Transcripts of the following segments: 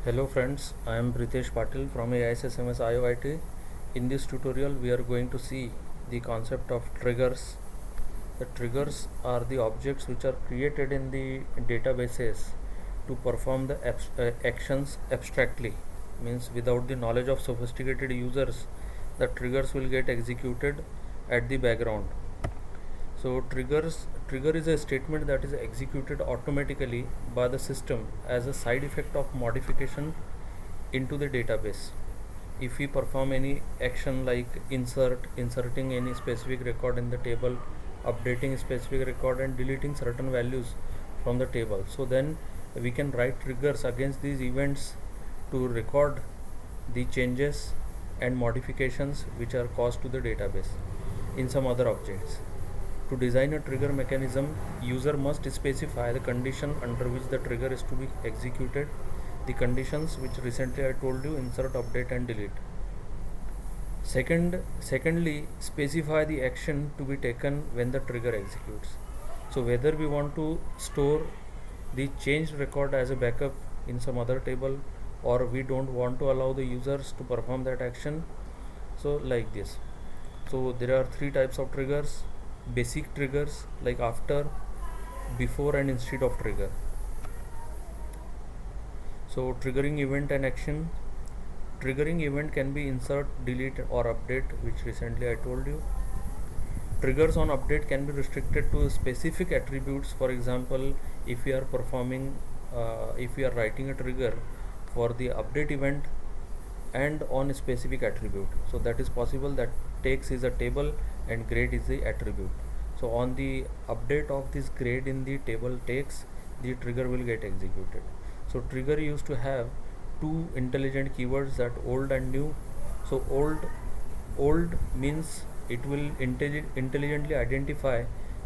Hello friends, I am Pritesh Patil from AISSMS IOIT. In this tutorial we are going to see the concept of triggers. The triggers are the objects which are created in the databases to perform the actions abstractly, means without the knowledge of sophisticated users. The triggers will get executed at the background. So trigger is a statement that is executed automatically by the system as a side effect of modification into the database. If we perform any action like inserting any specific record in the table, updating specific record and deleting certain values from the table, so then we can write triggers against these events to record the changes and modifications which are caused to the database in some other objects. To design a trigger mechanism, user must specify the condition under which the trigger is to be executed, the conditions which recently I told you: insert, update and delete. Secondly, specify the action to be taken when the trigger executes. So whether we want to store the changed record as a backup in some other table, or we don't want to allow the users to perform that action, so like this. So there are three types of triggers: basic triggers like after, before and instead of trigger. So triggering event and action. Triggering event can be insert, delete or update, which recently I told you. Triggers on update can be restricted to specific attributes. For example, if we are writing a trigger for the update event and on a specific attribute, so that is possible. That text is a table and grade is the attribute. So on the update of this grade in the table text, the trigger will get executed. So trigger used to have two intelligent keywords, that old and new. So old means it will intelligently identify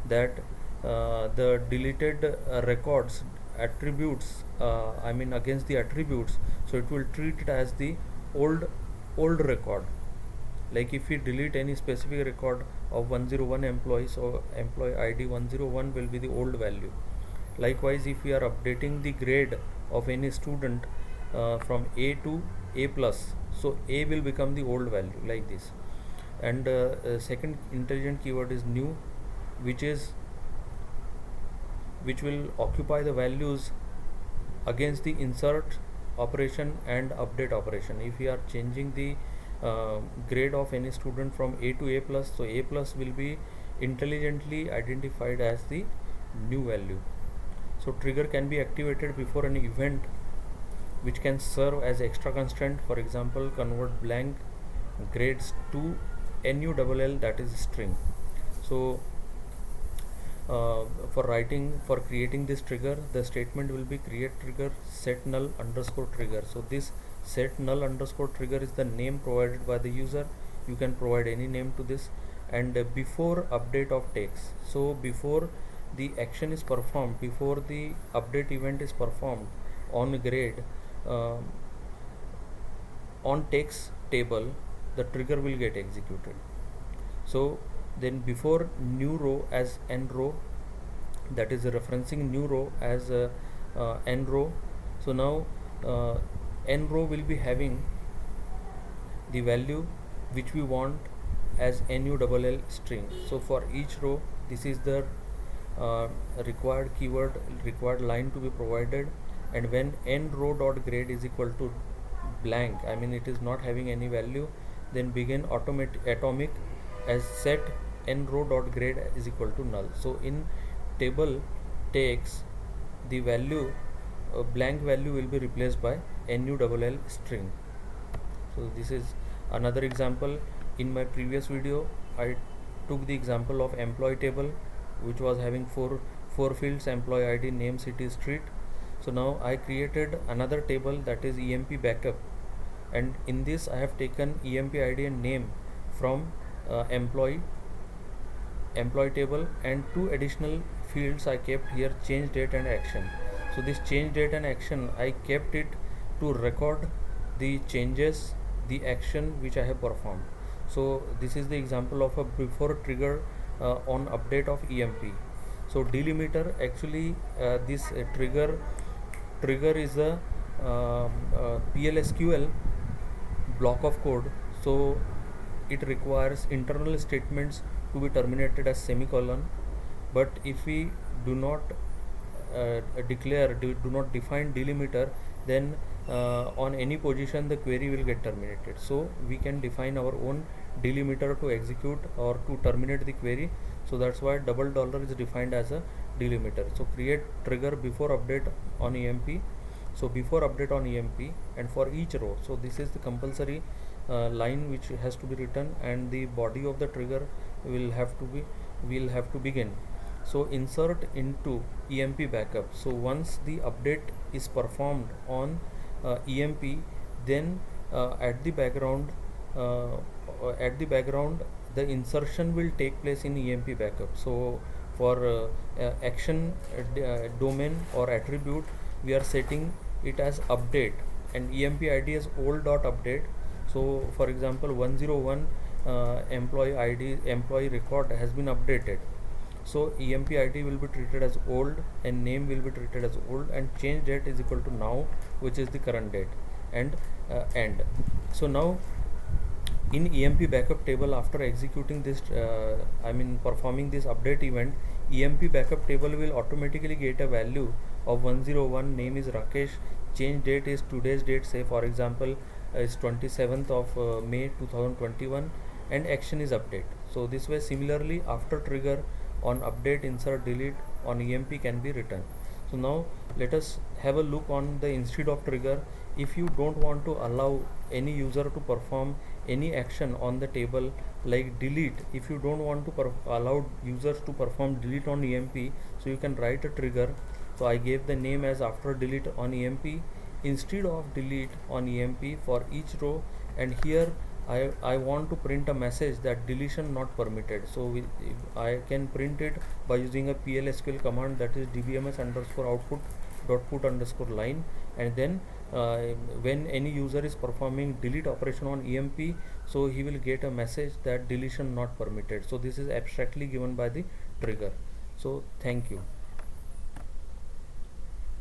that the deleted records attributes, against the attributes, so it will treat it as the old record. Like if we delete any specific record of 101 employees, so employee ID 101 will be the old value. Likewise, if we are updating the grade of any student from A to A plus, so A will become the old value, like this. And second intelligent keyword is new, which will occupy the values against the insert operation and update operation. If we are changing the grade of any student from A to A plus, so A plus will be intelligently identified as the new value. So trigger can be activated before an event which can serve as extra constraint. For example, convert blank grades to NULL, that is string. So for creating this trigger, the statement will be create trigger set null underscore trigger. So this set null underscore trigger is the name provided by the user. You can provide any name to this. And before update of text, so before the action is performed, before the update event is performed on grade, on text table, the trigger will get executed. So then before new row as n row, that is referencing new row as n row. So now n row will be having the value which we want as NULL string. So for each row, this is the required keyword, required line to be provided. And when n row dot grade is equal to blank, it is not having any value, then begin atomic as set n row dot grade is equal to null. So in table text, the value blank value will be replaced by NULL string. So this is another example. In my previous video, I took the example of employee table, which was having four fields: employee ID, name, city, street. So now I created another table, that is EMP backup, and in this I have taken EMP ID and name from employee table, and two additional fields I kept here: change date and action. So this change date and action, I kept it to record the changes, the action which I have performed. So this is the example of a before trigger on update of EMP. So delimiter, actually this trigger is a PLSQL block of code, so it requires internal statements to be terminated as semicolon. But if we do not do not define delimiter, then on any position the query will get terminated. So we can define our own delimiter to execute or to terminate the query. So that's why double dollar is defined as a delimiter. So create trigger before update on EMP. So before update on EMP, and for each row, so this is the compulsory line which has to be written, and the body of the trigger will have to begin. So insert into EMP backup. So once the update is performed on EMP, then at the background the insertion will take place in EMP backup. So for action domain or attribute, we are setting it as update, and EMP ID is old.update. So for example, 101 employee record has been updated. So EMP ID will be treated as old, and name will be treated as old, and change date is equal to now, which is the current date, and end. So now in EMP backup table, after executing this performing this update event, EMP backup table will automatically get a value of 101. Name is Rakesh, change date is today's date, say for example is 27th of May 2021, and action is update. So this way, similarly, after trigger on update, insert, delete on EMP can be written. So now let us have a look on the instead of trigger. If you don't want to allow any user to perform any action on the table like delete, if you don't want to allow users to perform delete on EMP, so you can write a trigger. So I gave the name as after delete on EMP instead of delete on EMP for each row, and here I want to print a message that deletion not permitted. So I can print it by using a PLSQL command, that is dbms underscore output dot put underscore line, and then when any user is performing delete operation on EMP, so he will get a message that deletion not permitted. So this is abstractly given by the trigger. So thank you.